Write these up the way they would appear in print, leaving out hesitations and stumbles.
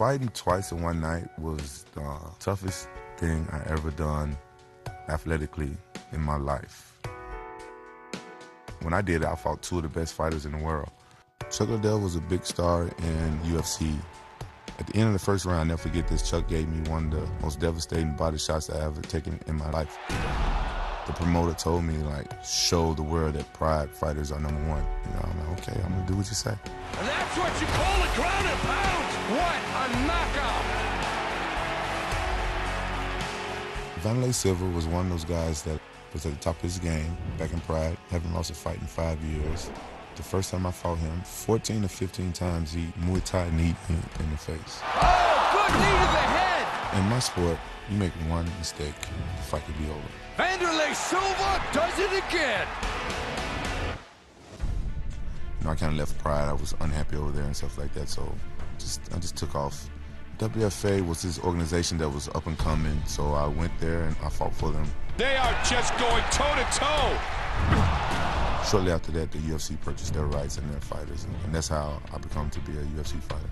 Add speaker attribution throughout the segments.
Speaker 1: Fighting twice in one night was the toughest thing I ever done athletically in my life. When I did it, I fought two of the best fighters in the world. Chuck Liddell was a big star in UFC. At the end of the first round, I'll never forget this, Chuck gave me one of the most devastating body shots I've ever taken in my life. The promoter told me, like, show the world that Pride fighters are #1. You know, I'm like, okay, I'm gonna do what you say.
Speaker 2: And that's what you call a ground and pound. What a knockout.
Speaker 1: Vanderlei Silva was one of those guys that was at the top of his game back in Pride, haven't lost a fight in 5 years. The first time I fought him, 14 to 15 times he Muay Thai kneed me in the face.
Speaker 2: Oh, good knee to the head.
Speaker 1: In my sport, you make one mistake, the fight could be over.
Speaker 2: Vanderlei Silva does it again.
Speaker 1: You know, I kind of left Pride. I was unhappy over there and stuff like that, so I just took off. WFA was this organization that was up and coming, so I went there and I fought for them.
Speaker 2: They are just going toe-to-toe.
Speaker 1: Shortly after that, the UFC purchased their rights and their fighters, and that's how I become to be a UFC fighter.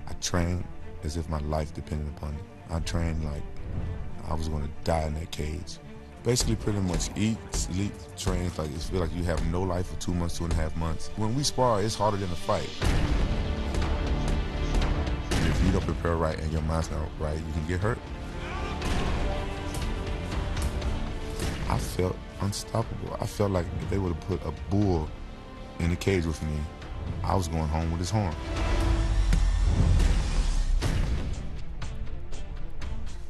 Speaker 1: I trained as if my life depended upon it. I trained like I was going to die in that cage. Basically, pretty much eat, sleep, train, like it feels like you have no life for 2 months, 2.5 months. When we spar, it's harder than a fight. And if you don't prepare right and your mind's not right, you can get hurt. I felt unstoppable. I felt like if they would have put a bull in the cage with me, I was going home with his horn.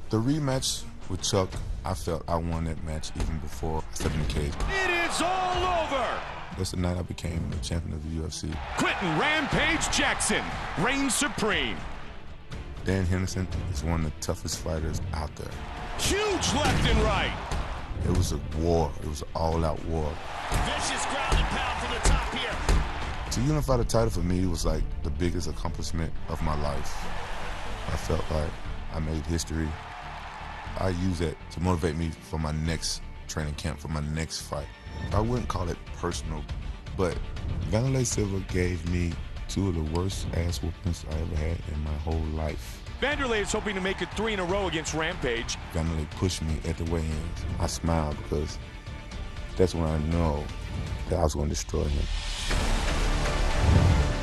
Speaker 1: The rematch with Chuck, I felt I won that match even before I stepped in the cage.
Speaker 2: It is all over.
Speaker 1: That's the night I became the champion of the UFC.
Speaker 2: Quentin Rampage Jackson reigns supreme.
Speaker 1: Dan Henderson is one of the toughest fighters out there.
Speaker 2: Huge left and right.
Speaker 1: It was a war. It was an all-out war.
Speaker 2: Vicious ground and pound from the top here.
Speaker 1: To unify the title for me was like the biggest accomplishment of my life. I felt like I made history. I use that to motivate me for my next training camp, for my next fight. I wouldn't call it personal, but Vanderlei Silva gave me two of the worst ass whoopings I ever had in my whole life.
Speaker 2: Vanderlei is hoping to make it 3 in a row against Rampage.
Speaker 1: Vanderlei pushed me at the weigh-ins. I smiled because that's when I know that I was going to destroy him.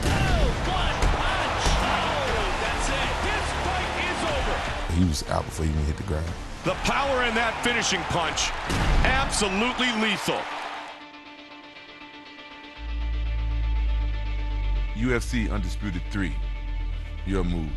Speaker 2: Oh, one punch! Oh, that's it. This fight is over.
Speaker 1: He was out before he even hit the ground.
Speaker 2: The power in that finishing punch, absolutely lethal.
Speaker 1: UFC Undisputed 3, your move.